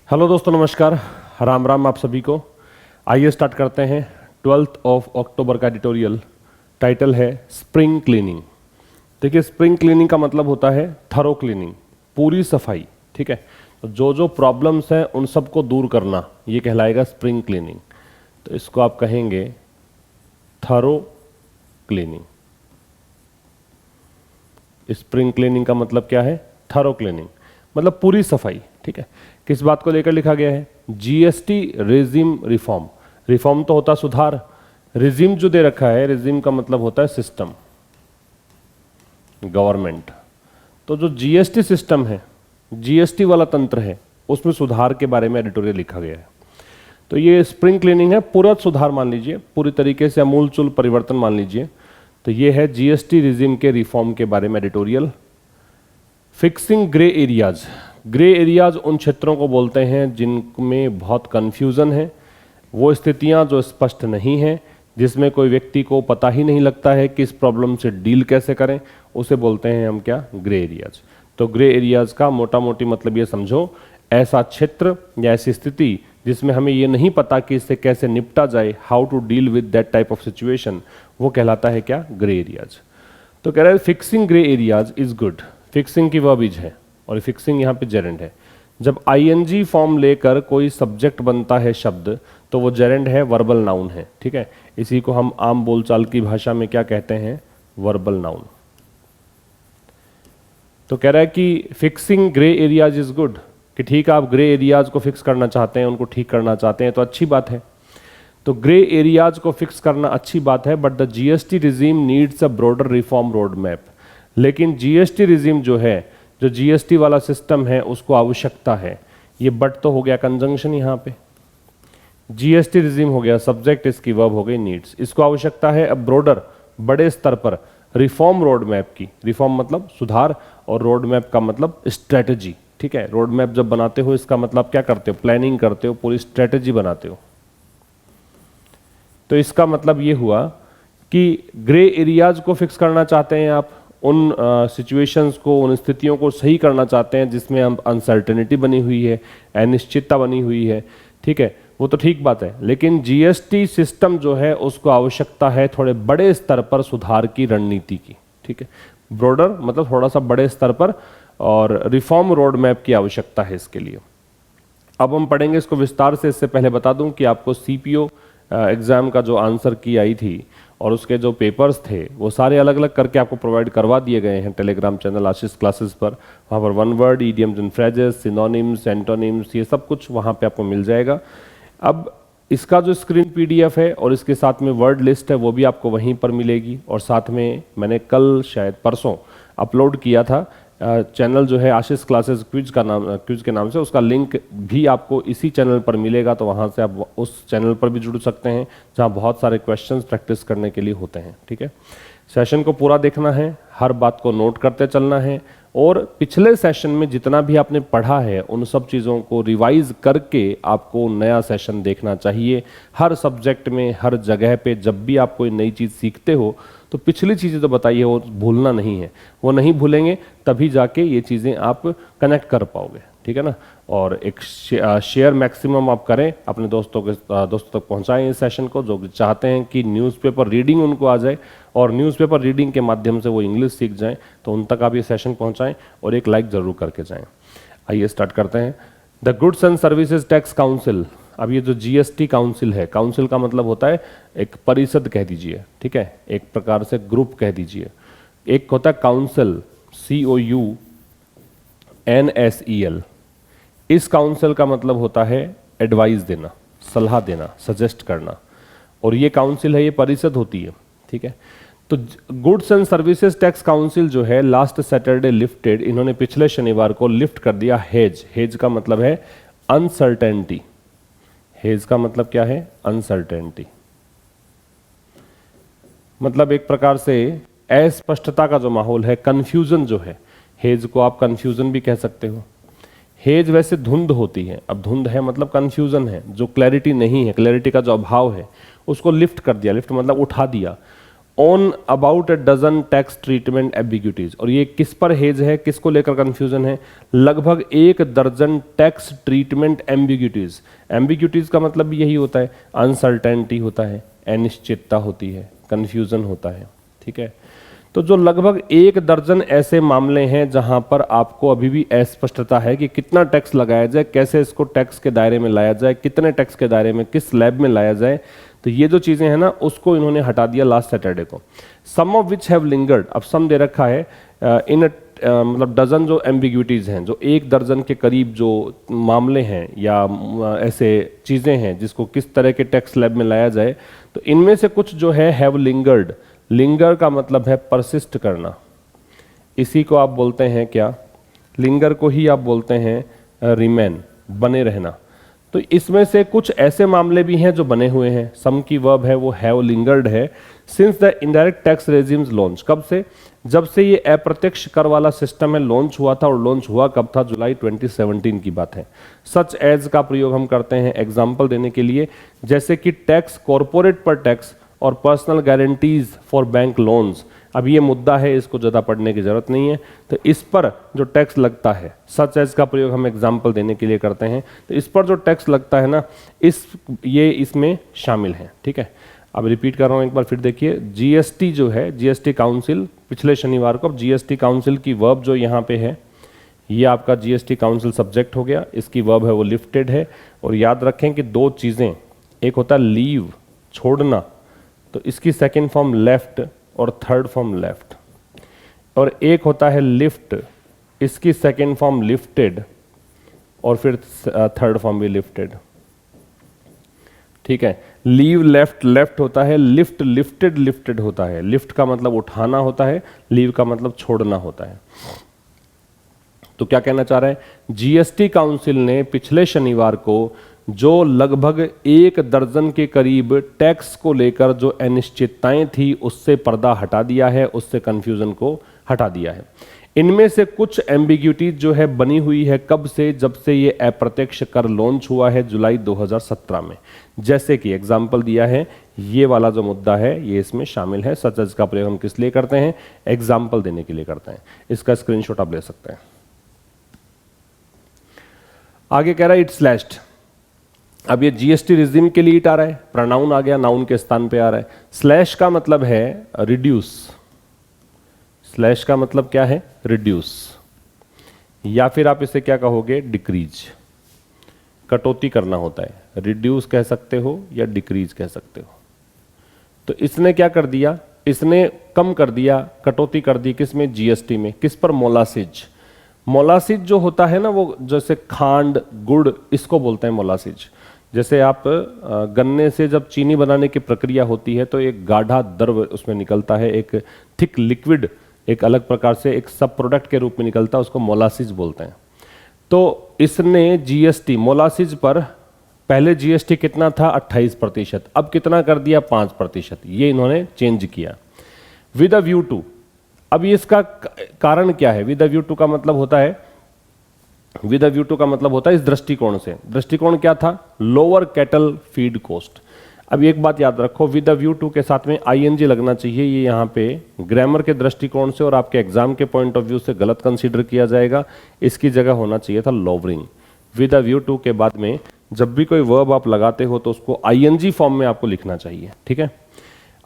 Hello दोस्तों, नमस्कार, राम राम आप सभी को। आइए स्टार्ट करते हैं 12 अक्टूबर का एडिटोरियल। टाइटल है स्प्रिंग क्लीनिंग। देखिए, स्प्रिंग क्लीनिंग का मतलब होता है थरो क्लीनिंग, पूरी सफाई। ठीक है, तो जो जो प्रॉब्लम्स हैं उन सबको दूर करना, ये कहलाएगा स्प्रिंग क्लीनिंग। तो इसको आप कहेंगे थरो क्लीनिंग। स्प्रिंग क्लीनिंग का मतलब क्या है? थरो क्लीनिंग मतलब पूरी सफाई। ठीक है, किस बात को लेकर लिखा गया है? GST regime reform. रिफॉर्म तो होता सुधार, रिजिम जो दे रखा है, रिजिम का मतलब होता है सिस्टम, गवर्नमेंट। तो जो जीएसटी सिस्टम है, जीएसटी वाला तंत्र है, उसमें सुधार के बारे में एडिटोरियल लिखा गया है। तो ये स्प्रिंग क्लीनिंग है, पूरा सुधार मान लीजिए, पूरी तरीके से अमूलचूल परिवर्तन मान लीजिए। तो ये है जीएसटी रिजिम के रिफॉर्म के बारे में editorial. Fixing grey areas. Grey areas उन क्षेत्रों को बोलते हैं जिनमें बहुत कन्फ्यूज़न है, वो स्थितियां जो स्पष्ट नहीं हैं, जिसमें कोई व्यक्ति को पता ही नहीं लगता है कि इस प्रॉब्लम से डील कैसे करें, उसे बोलते हैं हम क्या? Grey areas. तो ग्रे एरियाज का मोटा मोटी मतलब ये समझो, ऐसा क्षेत्र या ऐसी स्थिति जिसमें हमें ये नहीं पता कि इससे कैसे निपटा जाए, how to deal with that type of situation, वो कहलाता है क्या? Grey areas. तो कह रहा है fixing grey areas is good. Fixing की वर्बिज है और फिक्सिंग यहाँ पे जेरेंड है। जब आईएनजी फॉर्म लेकर कोई सब्जेक्ट बनता है शब्द, तो वो जेरेंड है, वर्बल नाउन है। ठीक है, इसी को हम आम बोलचाल की भाषा में क्या कहते हैं? Verbal noun. तो कह रहा है कि fixing grey areas is good, कि ठीक है, आप ग्रे एरियाज को फिक्स करना चाहते हैं, उनको ठीक करना चाहते हैं, तो अच्छी बात है। तो ग्रे एरियाज को फिक्स करना अच्छी बात है, but the GST regime needs a broader reform road map. लेकिन जीएसटी रिजीम जो है, जो जीएसटी वाला सिस्टम है, उसको आवश्यकता है। ये बट तो हो गया कंजंक्शन यहाँ पे, जीएसटी रिजीम हो गया सब्जेक्ट, इसकी वर्ब हो गई नीड्स। इसको आवश्यकता है अब ब्रॉडर, बड़े स्तर पर रिफॉर्म रोड मैप की। रिफॉर्म मतलब सुधार, और रोड मैप का मतलब स्ट्रेटजी। ठीक है, रोड मैप जब बनाते हो इसका मतलब क्या करते हो? प्लानिंग करते हो, पूरी स्ट्रेटजी बनाते हो। तो इसका मतलब ये हुआ कि ग्रे एरियाज को फिक्स करना चाहते हैं आप, उन सिचुएशंस को, उन स्थितियों को सही करना चाहते हैं जिसमें हम अनसर्टेनिटी बनी हुई है, अनिश्चितता बनी हुई है। ठीक है, वो तो ठीक बात है, लेकिन जीएसटी सिस्टम जो है उसको आवश्यकता है थोड़े बड़े स्तर पर सुधार की रणनीति की। ठीक है, ब्रॉडर मतलब थोड़ा सा बड़े स्तर पर, और रिफॉर्म रोड मैप की आवश्यकता है इसके लिए। अब हम पढ़ेंगे इसको विस्तार से। इससे पहले बता दूं कि आपको सीपीओ एग्जाम का जो आंसर की आई थी और उसके जो पेपर्स थे, वो सारे अलग अलग करके आपको प्रोवाइड करवा दिए गए हैं टेलीग्राम चैनल आशीष क्लासेस पर। वहाँ पर one word, idioms and phrases, synonyms, antonyms, ये सब कुछ वहाँ पे आपको मिल जाएगा। अब इसका जो स्क्रीन पीडीएफ है और इसके साथ में वर्ड लिस्ट है, वो भी आपको वहीं पर मिलेगी। और साथ में मैंने कल शायद परसों अपलोड किया था चैनल जो है आशीष क्लासेस क्विज का नाम, क्विज के नाम से, उसका लिंक भी आपको इसी चैनल पर मिलेगा। तो वहाँ से आप उस चैनल पर भी जुड़ सकते हैं, जहाँ बहुत सारे क्वेश्चंस प्रैक्टिस करने के लिए होते हैं। ठीक है, सेशन को पूरा देखना है, हर बात को नोट करते चलना है, और पिछले सेशन में जितना भी आपने पढ़ा है उन सब चीज़ों को रिवाइज करके आपको नया सेशन देखना चाहिए। हर सब्जेक्ट में, हर जगह पे जब भी आप कोई नई चीज़ सीखते हो, तो पिछली चीज़ें तो बताइए, वो भूलना नहीं है। वो नहीं भूलेंगे तभी जाके ये चीज़ें आप कनेक्ट कर पाओगे। ठीक है ना। और एक शेयर मैक्सिमम आप करें, अपने दोस्तों तक पहुंचाएं इस सेशन को, जो चाहते हैं कि न्यूज़पेपर रीडिंग उनको आ जाए और न्यूज़पेपर रीडिंग के माध्यम से वो इंग्लिश सीख जाएं, तो उन तक आप ये सेशन पहुंचाएं और एक लाइक ज़रूर करके जाएं। आइए स्टार्ट करते हैं। The goods and services tax council. अब ये जो जीएसटी काउंसिल है, काउंसिल का मतलब होता है एक परिषद कह दीजिए। ठीक है, एक प्रकार से ग्रुप कह दीजिए। एक होता है काउंसिल, COUNSEL। इस काउंसिल का मतलब होता है एडवाइस देना, सलाह देना, सजेस्ट करना। और ये काउंसिल है, ये परिषद होती है। ठीक है, तो goods and services tax council जो है लास्ट सैटरडे लिफ्टेड, इन्होंने पिछले शनिवार को लिफ्ट कर दिया हेज। हेज का मतलब है अनसर्टेनिटी। हेज का मतलब क्या है? अनसर्टेनिटी। मतलब एक प्रकार से अस्पष्टता का जो माहौल है, कंफ्यूजन जो है, हेज को आप कंफ्यूजन भी कह सकते हो। हेज वैसे धुंध होती है, अब धुंध है मतलब कंफ्यूजन है, जो क्लैरिटी नहीं है, क्लैरिटी का जो अभाव है, उसको लिफ्ट कर दिया। लिफ्ट मतलब उठा दिया। On about a dozen tax treatment ambiguities. और ये किस पर हेज है, किसको लेकर कंफ्यूजन है? लगभग 1 दर्जन टैक्स ट्रीटमेंट एम्बिग्यूटीज। एम्बिग्यूटीज का मतलब भी यही होता है, अनसर्टेनिटी होता है, अनिश्चितता होती है, कंफ्यूजन होता है, ठीक है। तो जो लगभग 1 दर्जन ऐसे मामले हैं जहां पर आपको अभी भी अस्पष्टता है कि कितना टैक्स लगाया जाए, कैसे इसको टैक्स के दायरे में लाया जाए, कितने टैक्स के दायरे में, किस स्लैब में लाया जाए, तो ये जो चीजें हैं ना, उसको इन्होंने हटा दिया लास्ट सैटरडे को। सम ऑफ विच हैव लिंगर्ड, अब सम दे रखा है इन मतलब डजन जो एम्बिग्यूटीज हैं, जो 1 दर्जन के करीब जो मामले हैं या ऐसे चीजें हैं जिसको किस तरह के टैक्स स्लैब में लाया जाए, तो इनमें से कुछ जो है हैव लिंगर्ड। लिंगर का मतलब है परसिस्ट करना, इसी को आप बोलते हैं क्या? लिंगर को ही आप बोलते हैं रिमेन, बने रहना। तो इसमें से कुछ ऐसे मामले भी हैं जो बने हुए हैं। सम की वर्ब है वो हैव लिंगर्ड है since the indirect tax regimes launch. कब से? जब से ये अप्रत्यक्ष कर वाला सिस्टम है लॉन्च हुआ था, और लॉन्च हुआ कब था? जुलाई 2017 की बात है। सच एज का प्रयोग हम करते हैं एग्जाम्पल देने के लिए, जैसे कि टैक्स कॉरपोरेट पर टैक्स और personal guarantees for bank loans. अब ये मुद्दा है, इसको ज़्यादा पढ़ने की जरूरत नहीं है। तो इस पर जो टैक्स लगता है, सच एज का प्रयोग हम एग्जाम्पल देने के लिए करते हैं, तो इस पर जो टैक्स लगता है ना, ये इसमें शामिल है, ठीक है। अब रिपीट कर रहा हूँ एक बार फिर, देखिए जीएसटी जो है, जीएसटी काउंसिल पिछले शनिवार को, अब जीएसटी काउंसिल की वर्ब जो यहाँ पे है, ये आपका जीएसटी काउंसिल सब्जेक्ट हो गया, इसकी वर्ब है वो लिफ्टेड है। और याद रखें कि 2 चीज़ें, एक होता है लीव, छोड़ना, तो इसकी सेकंड फॉर्म लेफ्ट और थर्ड फॉर्म लेफ्ट, और एक होता है लिफ्ट, इसकी सेकंड फॉर्म लिफ्टेड और फिर थर्ड फॉर्म भी लिफ्टेड, ठीक है। लीव लेफ्ट, लेफ्ट होता है, लिफ्ट लिफ्टेड, लिफ्टेड होता है। लिफ्ट का मतलब उठाना होता है, लीव का मतलब छोड़ना होता है। तो क्या कहना चाह रहे हैं? जीएसटी काउंसिल ने पिछले शनिवार को जो लगभग 1 दर्जन के करीब टैक्स को लेकर जो अनिश्चितताएं थी, उससे पर्दा हटा दिया है, उससे कंफ्यूजन को हटा दिया है। इनमें से कुछ एम्बिग्यूटीज जो है बनी हुई है कब से? जब से ये अप्रत्यक्ष कर लॉन्च हुआ है जुलाई 2017 में। जैसे कि एग्जाम्पल दिया है, ये वाला जो मुद्दा है ये इसमें शामिल है। सच एज का प्रयोग हम किस लिए करते हैं? एग्जाम्पल देने के लिए करते हैं। इसका स्क्रीनशॉट आप ले सकते हैं। आगे कह रहा है इट स्लैश्ड। अब ये जीएसटी रिजिम के लिए इट आ रहा है, प्रोनाउन आ गया, नाउन के स्थान पे आ रहा है। स्लैश का मतलब है रिड्यूस, स्लैश का मतलब क्या है? रिड्यूस, या फिर आप इसे क्या कहोगे? डिक्रीज, कटौती करना होता है। रिड्यूस कह सकते हो या डिक्रीज कह सकते हो। तो इसने क्या कर दिया? इसने कम कर दिया, कटौती कर दी, किसमें? जीएसटी में। किस पर? मोलासिज। मोलासिज जो होता है ना, वो जैसे खांड, गुड़, इसको बोलते हैं मोलासिज। जैसे आप गन्ने से जब चीनी बनाने की प्रक्रिया होती है तो एक गाढ़ा द्रव उसमें निकलता है, एक थिक लिक्विड एक अलग प्रकार से एक सब प्रोडक्ट के रूप में निकलता है, उसको मोलासिज बोलते हैं। तो इसने जीएसटी मोलासिज पर, पहले जीएसटी कितना था? 28%, अब कितना कर दिया? 5%। ये इन्होंने चेंज किया विद अ व्यू टू। अब इसका कारण क्या है? विद अ व्यू टू का मतलब होता है, विद अ व्यू टू का मतलब होता है इस दृष्टिकोण से। दृष्टिकोण क्या था? Lower cattle feed cost. अब एक बात याद रखो, विद अ व्यू टू के साथ में आईएनजी लगना चाहिए। ये यहाँ पे ग्रामर के दृष्टिकोण से और आपके एग्जाम के पॉइंट ऑफ व्यू से गलत कंसीडर किया जाएगा। इसकी जगह होना चाहिए था lowering. With a view to के बाद में जब भी कोई वर्ब आप लगाते हो तो उसको आईएनजी फॉर्म में आपको लिखना चाहिए, ठीक है।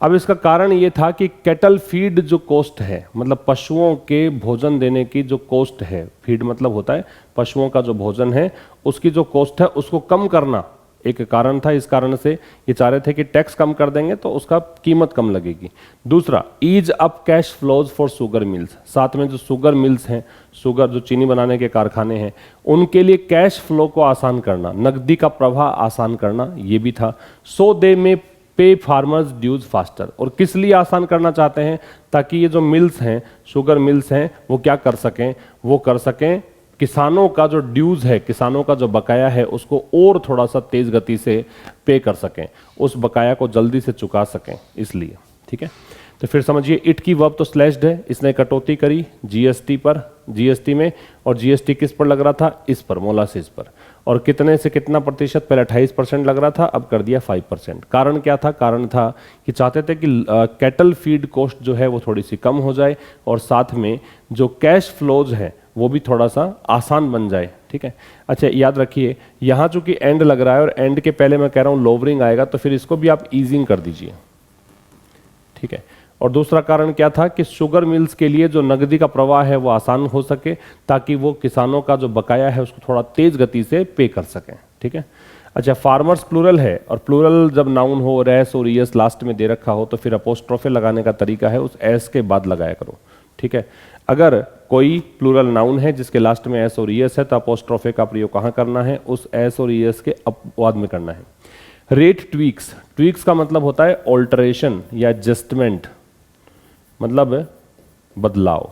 अब इसका कारण ये था कि कैटल फीड जो कॉस्ट है, मतलब पशुओं के भोजन देने की जो कॉस्ट है, फीड मतलब होता है पशुओं का जो भोजन है, उसकी जो कॉस्ट है उसको कम करना एक कारण था। इस कारण से ये चाह रहे थे कि टैक्स कम कर देंगे तो उसका कीमत कम लगेगी। दूसरा, ease up cash flows for sugar mills. साथ में जो शुगर मिल्स हैं, शुगर जो चीनी बनाने के कारखाने हैं, उनके लिए कैश फ्लो को आसान करना, नकदी का प्रवाह आसान करना, ये भी था। सो दे में पे फार्मर्स ड्यूज फास्टर। और किस लिए आसान करना चाहते हैं? ताकि ये जो मिल्स हैं, शुगर मिल्स हैं, वो क्या कर सकें? वो कर सकें किसानों का जो ड्यूज है, किसानों का जो बकाया है, उसको और थोड़ा सा तेज गति से पे कर सकें, उस बकाया को जल्दी से चुका सकें, इसलिए, ठीक है। तो फिर समझिए, इट की वर्ब तो स्लैश्ड है, इसने कटौती करी जीएसटी पर, जीएसटी में, और जीएसटी किस पर लग रहा था? इस पर, मोलासिस पर। और कितने से कितना प्रतिशत, पहले 28% लग रहा था, अब कर दिया 5%। कारण क्या था? कारण था कि चाहते थे कि कैटल फीड कॉस्ट जो है वो थोड़ी सी कम हो जाए और साथ में जो कैश फ्लोज है वो भी थोड़ा सा आसान बन जाए। ठीक है, अच्छा याद रखिए यहाँ चूंकि एंड लग रहा है और एंड के पहले मैं कह रहा हूँ लोवरिंग आएगा, तो फिर इसको भी आप ईजिंग कर दीजिए। ठीक है, और दूसरा कारण क्या था कि शुगर मिल्स के लिए जो नकदी का प्रवाह है वो आसान हो सके, ताकि वो किसानों का जो बकाया है उसको थोड़ा तेज गति से पे कर सकें। ठीक है, अच्छा फार्मर्स प्लूरल है, और प्लूरल जब नाउन हो और एस और ईएस लास्ट में दे रखा हो तो फिर अपोस्ट्रोफे लगाने का तरीका है उस एस के बाद लगाया करो। ठीक है, अगर कोई प्लूरल नाउन है जिसके लास्ट में एस और ईएस है तो अपोस्ट्रोफे का प्रयोग कहाँ करना है? उस एस और ईएस के बाद में करना है। रेट ट्वीक्स, ट्वीक्स का मतलब होता है ऑल्टरेशन या एडजस्टमेंट, मतलब बदलाव,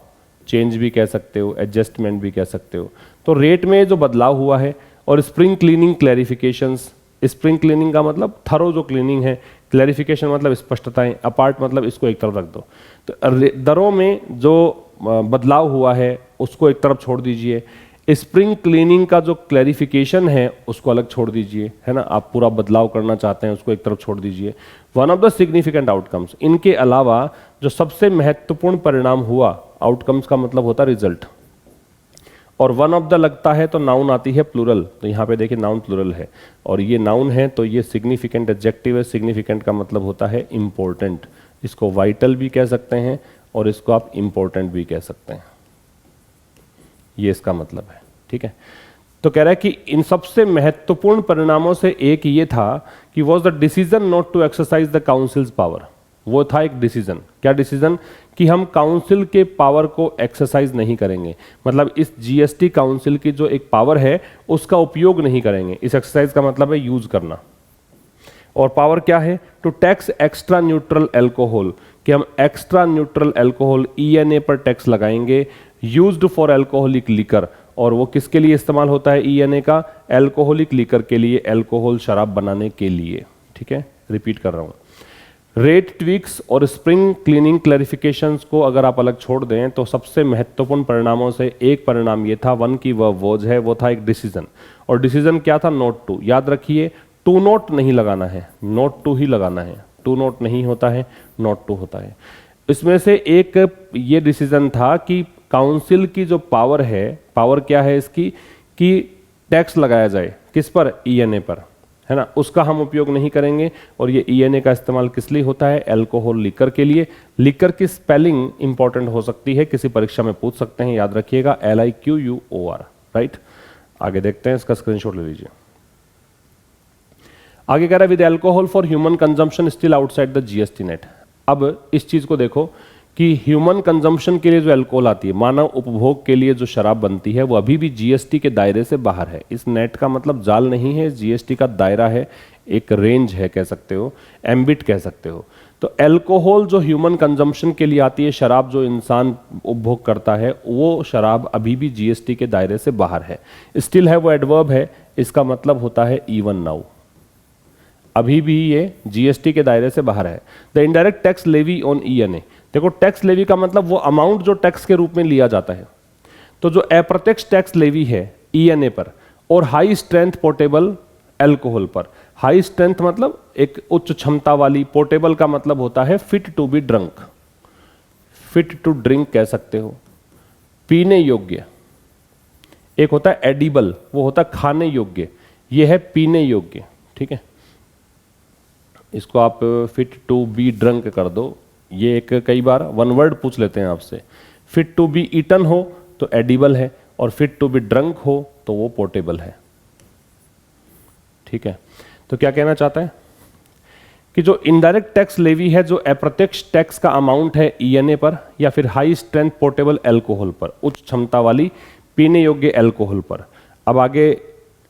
चेंज भी कह सकते हो, एडजस्टमेंट भी कह सकते हो। तो रेट में जो बदलाव हुआ है, और spring cleaning clarifications, spring cleaning का मतलब थरो जो क्लीनिंग है, क्लैरिफिकेशन मतलब स्पष्टताएं, अपार्ट मतलब इसको एक तरफ रख दो। तो दरों में जो बदलाव हुआ है उसको एक तरफ छोड़ दीजिए, स्प्रिंग क्लीनिंग का जो क्लैरिफिकेशन है उसको अलग छोड़ दीजिए, है ना, आप पूरा बदलाव करना चाहते हैं उसको एक तरफ छोड़ दीजिए। One of the significant outcomes, इनके अलावा जो सबसे महत्वपूर्ण परिणाम हुआ, आउटकम्स का मतलब होता है रिजल्ट, और वन ऑफ द लगता है तो नाउन आती है प्लूरल, तो यहाँ पे देखिए नाउन प्लूरल है और ये नाउन है तो ये सिग्निफिकेंट एडजेक्टिव है। सिग्निफिकेंट का मतलब होता है इंपॉर्टेंट, इसको वाइटल भी कह सकते हैं और इसको आप इंपॉर्टेंट भी कह सकते हैं, ये इसका मतलब है। ठीक है, तो कह रहा है कि इन सबसे महत्वपूर्ण परिणामों से एक ये था कि was the decision not to exercise the council's power, वो था एक डिसीजन। क्या डिसीजन? कि हम काउंसिल के पावर को एक्सरसाइज नहीं करेंगे, मतलब इस जीएसटी काउंसिल की जो एक पावर है उसका उपयोग नहीं करेंगे। इस एक्सरसाइज का मतलब है यूज करना, और पावर क्या है? To tax extra neutral alcohol, कि हम एक्स्ट्रा न्यूट्रल एल्कोहल ईएनए पर टैक्स लगाएंगे, यूज्ड फॉर एल्कोहलिक लिकर, और वो किसके लिए इस्तेमाल होता है ईएनए का? एल्कोहलिक लिकर के लिए, एल्कोहल शराब बनाने के लिए। ठीक है, रिपीट कर रहा हूं, रेट ट्विक्स और स्प्रिंग क्लीनिंग क्लैरिफिकेशंस को अगर आप अलग छोड़ दें तो सबसे महत्वपूर्ण परिणामों से एक परिणाम ये था, वन की वह वॉज है, वो था एक डिसीजन। और डिसीजन क्या था? Not to. याद रखिए टू नोट नहीं लगाना है, नोट टू ही लगाना है। टू नोट नहीं होता है, नोट टू होता है। इसमें से एक ये डिसीजन था कि काउंसिल की जो पावर है, पावर क्या है इसकी? कि टैक्स लगाया जाए किस पर? ईएनए पर, है ना, उसका हम उपयोग नहीं करेंगे। और ये ईएनए का इस्तेमाल किस लिए होता है? एल्कोहल लिकर के लिए। लिकर की स्पेलिंग इंपॉर्टेंट हो सकती है, किसी परीक्षा में पूछ सकते हैं, याद रखिएगा LIQUOR, राइट। आगे देखते हैं, इसका स्क्रीनशॉट ले लीजिए। आगे कह रहा है with alcohol for human consumption still outside the GST net. अब इस चीज को देखो कि ह्यूमन कंजम्पशन के लिए जो अल्कोहल आती है, मानव उपभोग के लिए जो शराब बनती है, वो अभी भी जीएसटी के दायरे से बाहर है। इस नेट का मतलब जाल नहीं है, जीएसटी का दायरा है, एक रेंज है कह सकते हो, एम्बिट कह सकते हो। तो अल्कोहल जो ह्यूमन कंजम्पशन के लिए आती है, शराब जो इंसान उपभोग करता है, वो शराब अभी भी जीएसटी के दायरे से बाहर है। स्टिल है वो एडवर्ब है, इसका मतलब होता है इवन नाउ, अभी भी ये जीएसटी के दायरे से बाहर है। The indirect tax levy on ENA, देखो टैक्स लेवी का मतलब वो अमाउंट जो टैक्स के रूप में लिया जाता है। तो जो अप्रत्यक्ष टैक्स लेवी है ईएनए पर और हाई स्ट्रेंथ पोर्टेबल अल्कोहल पर, हाई स्ट्रेंथ मतलब एक उच्च क्षमता वाली, पोर्टेबल का मतलब होता है fit to be drunk, fit to drink कह सकते हो, पीने योग्य। एक होता है एडिबल, वो होता है खाने योग्य, ये है पीने योग्य। ठीक है, इसको आप फिट टू बी ड्रंक कर दो, ये एक कई बार वन वर्ड पूछ लेते हैं आपसे। फिट टू बी ईटन हो तो एडिबल है, और फिट टू बी ड्रंक हो तो वो पोर्टेबल है। ठीक है, तो क्या कहना चाहता है कि जो इनडायरेक्ट टैक्स लेवी है, जो अप्रत्यक्ष टैक्स का अमाउंट है ईएनए पर या फिर हाई स्ट्रेंथ पोर्टेबल अल्कोहल पर, उच्च क्षमता वाली पीने योग्य अल्कोहल पर। अब आगे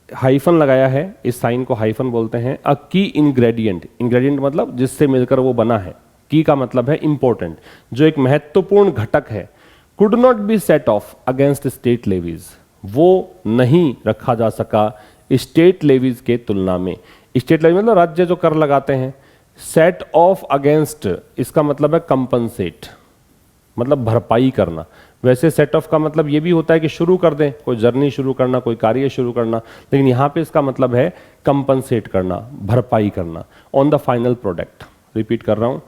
हाइफन लगाया है, इस साइन को हाइफन बोलते हैं। अ की इंग्रेडिएंट, इंग्रेडिएंट मतलब जिससे मिलकर वो बना है, की का मतलब है इंपॉर्टेंट, जो एक महत्वपूर्ण घटक है। Could not be set of against state levies, वो नहीं रखा जा सका स्टेट लेवीज के तुलना में। स्टेट लेवी मतलब राज्य जो कर लगाते हैं। सेट ऑफ अगेंस्ट, इसका मतलब है कंपनसेट, मतलब भरपाई करना। वैसे सेट ऑफ का मतलब ये भी होता है कि शुरू कर दें, कोई जर्नी शुरू करना, कोई कार्य शुरू करना, लेकिन यहाँ पे इसका मतलब है कंपनसेट करना, भरपाई करना on the final product. Repeat कर रहा हूँ,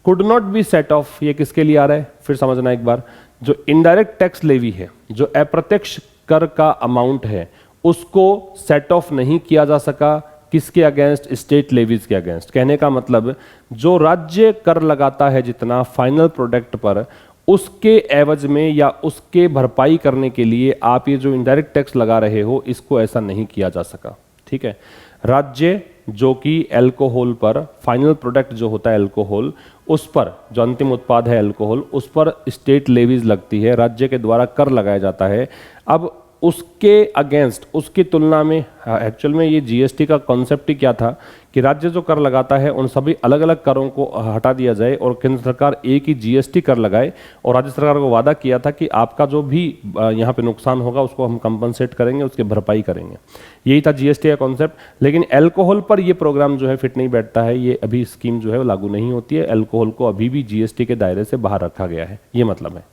could not be set of, ये किसके लिए आ रहा है फिर समझना एक बार। जो इनडायरेक्ट टैक्स लेवी है, जो अप्रत्यक्ष कर का अमाउंट है, उसको सेट ऑफ नहीं किया जा सका किसके अगेंस्ट, स्टेट लेवीज के अगेंस्ट। कहने का मतलब जो राज्य कर लगाता है जितना फाइनल प्रोडक्ट पर, उसके एवज में या उसके भरपाई करने के लिए आप ये जो इनडायरेक्ट टैक्स लगा रहे हो, इसको ऐसा नहीं किया जा सका। ठीक है, राज्य जो कि अल्कोहल पर, फाइनल प्रोडक्ट जो होता है अल्कोहल, उस पर, जो अंतिम उत्पाद है अल्कोहल, उस पर स्टेट लेवीज लगती है, राज्य के द्वारा कर लगाया जाता है। अब उसके अगेंस्ट, उसकी तुलना में, एक्चुअल में ये जीएसटी का कॉन्सेप्ट ही क्या था कि राज्य जो कर लगाता है उन सभी अलग अलग करों को हटा दिया जाए और केंद्र सरकार एक ही जीएसटी कर लगाए, और राज्य सरकार को वादा किया था कि आपका जो भी यहाँ पे नुकसान होगा उसको हम कंपनसेट करेंगे, उसकी भरपाई करेंगे। यही था जीएसटी का कॉन्सेप्ट। लेकिन अल्कोहल पर ये प्रोग्राम जो है फिट नहीं बैठता है, ये अभी स्कीम जो है वो लागू नहीं होती है, अल्कोहल को अभी भी जीएसटी के दायरे से बाहर रखा गया है, ये मतलब है।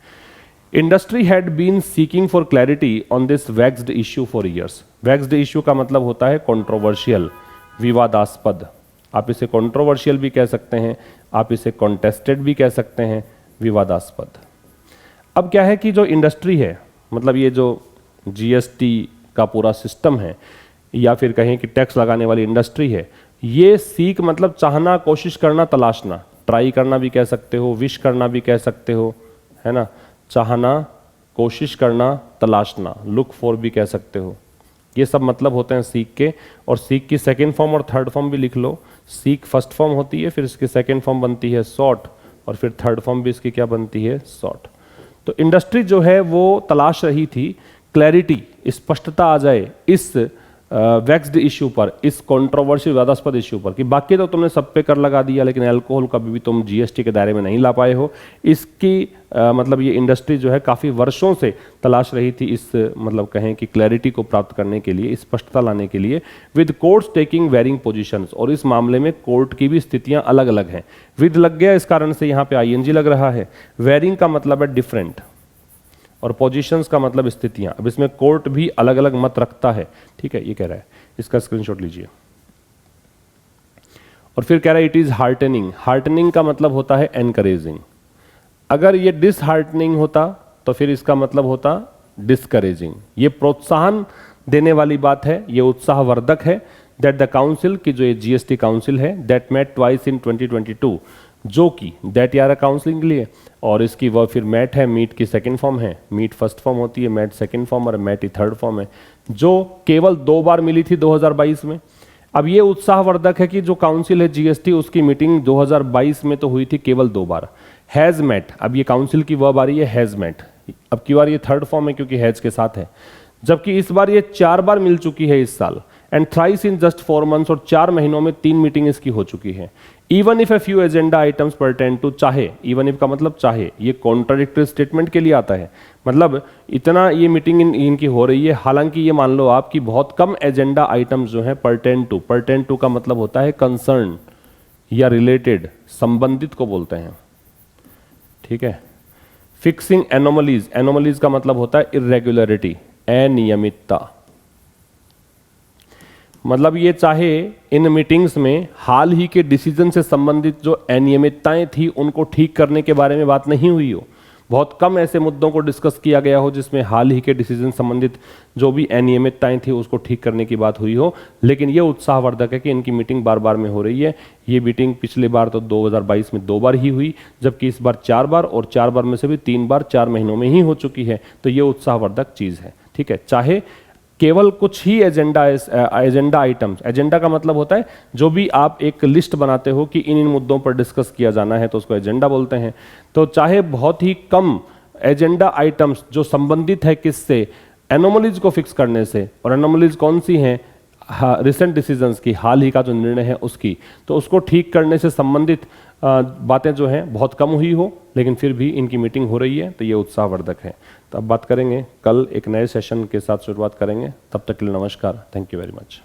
Industry had been seeking for clarity on this vexed issue for years. Vexed issue का मतलब होता है कंट्रोवर्शियल, विवादास्पद। आप इसे कंट्रोवर्शियल भी कह सकते हैं, आप इसे कॉन्टेस्टेड भी कह सकते हैं, विवादास्पद। अब क्या है कि जो इंडस्ट्री है, मतलब ये जो जीएसटी का पूरा सिस्टम है, या फिर कहें कि टैक्स लगाने वाली इंडस्ट्री है, ये सीक मतलब चाहना, कोशिश करना, तलाशना, ट्राई करना भी कह सकते हो, विश करना भी कह सकते हो, है ना। चाहना, कोशिश करना, तलाशना, लुक फॉर भी कह सकते हो। ये सब मतलब होते हैं सीक के। और सीक की सेकेंड फॉर्म और थर्ड फॉर्म भी लिख लो। सीक फर्स्ट फॉर्म होती है, फिर इसकी सेकेंड फॉर्म बनती है सॉट, और फिर थर्ड फॉर्म भी इसकी क्या बनती है, सॉट। तो इंडस्ट्री जो है वो तलाश रही थी क्लैरिटी, स्पष्टता आ जाए इस वैक्स्ड इश्यू पर, इस कंट्रोवर्शियल विवादास्पद इश्यू पर, कि बाकी तो तुमने सब पे कर लगा दिया लेकिन अल्कोहल का भी तुम जीएसटी के दायरे में नहीं ला पाए हो। इसकी मतलब ये इंडस्ट्री जो है काफ़ी वर्षों से तलाश रही थी इस मतलब कहें कि क्लैरिटी को प्राप्त करने के लिए, स्पष्टता लाने के लिए। With courts taking varying positions, और इस मामले में कोर्ट की भी स्थितियां अलग अलग हैं। विद लग गया, इस कारण से यहाँ पे आईएनजी लग रहा है। वेरिंग का मतलब है डिफरेंट, और पोजीशंस का मतलब स्थितियां। अब इसमें कोर्ट भी अलग अलग मत रखता है, ठीक है, ये कह रहा है, इसका स्क्रीनशॉट लीजिए। और फिर कह रहा है इट इज हार्टनिंग। हार्टनिंग का मतलब होता है एनकरेजिंग। अगर ये डिसहार्टनिंग होता तो फिर इसका मतलब होता डिस्करेजिंग। ये प्रोत्साहन देने वाली बात है, ये उत्साहवर्धक है। दैट द काउंसिल की जो ये जीएसटी काउंसिल है, दैट मेट ट्वाइस इन 2022, जो कि दैट यार काउंसलिंग के लिए, और इसकी वह फिर मैट है, मीट की सेकंड फॉर्म है, मीट फर्स्ट फॉर्म होती है, मैट सेकंड फॉर्म, और मैट ही थर्ड फॉर्म है, जो केवल 2 बार मिली थी 2022 में। अब ये उत्साहवर्धक है कि जो काउंसिल है जीएसटी, उसकी मीटिंग 2022 में तो हुई थी केवल 2 बार। हैज मेट, अब ये काउंसिल की वह बारी है हैज मेट। अब की बार ये थर्ड फॉर्म है क्योंकि हैज के साथ है, जबकि इस बार ये 4 बार मिल चुकी है इस साल। And thrice in just 4 months, और 4 महीनों में 3 मीटिंग इसकी हो चुकी है। Even if a few agenda items pertain to, चाहे, इवन इफ का मतलब चाहे, ये कॉन्ट्राडिक्टरी स्टेटमेंट के लिए आता है। मतलब इतना ये मीटिंग इनकी हो रही है, हालांकि ये मान लो आप कि बहुत कम एजेंडा आइटम्स जो है परटेन टू, परटेन टू का मतलब होता है कंसर्न या रिलेटेड, संबंधित को बोलते हैं, ठीक है। फिक्सिंग एनोमलीज, एनोमलीज का मतलब होता है इर्रेगुलरिटी, अनियमितता। मतलब ये चाहे इन मीटिंग्स में हाल ही के डिसीजन से संबंधित जो अनियमितताएं थी उनको ठीक करने के बारे में बात नहीं हुई हो, बहुत कम ऐसे मुद्दों को डिस्कस किया गया हो जिसमें हाल ही के डिसीजन संबंधित जो भी अनियमितताएं थी उसको ठीक करने की बात हुई हो, लेकिन ये उत्साहवर्धक है कि इनकी मीटिंग बार बार में हो रही है। ये मीटिंग पिछले बार तो 2022 में 2 बार ही हुई, जबकि इस बार 4 बार, और 4 बार में से भी 3 बार 4 महीनों में ही हो चुकी है। तो ये उत्साहवर्धक चीज़ है, ठीक है। चाहे केवल कुछ ही एजेंडा आइटम्स, एजेंडा का मतलब होता है जो भी आप एक लिस्ट बनाते हो कि इन मुद्दों पर डिस्कस किया जाना है तो उसको एजेंडा बोलते हैं। तो चाहे बहुत ही कम एजेंडा आइटम्स जो संबंधित है किससे, एनोमलीज को फिक्स करने से, और एनोमलीज कौन सी हैं, रिसेंट डिसीजंस की, हाल ही का जो निर्णय है उसकी, तो उसको ठीक करने से संबंधित बातें जो हैं बहुत कम हुई हो, लेकिन फिर भी इनकी मीटिंग हो रही है, तो ये उत्साहवर्धक है। तो अब बात करेंगे, कल एक नए सेशन के साथ शुरुआत करेंगे। तब तक के लिए नमस्कार, थैंक यू वेरी मच।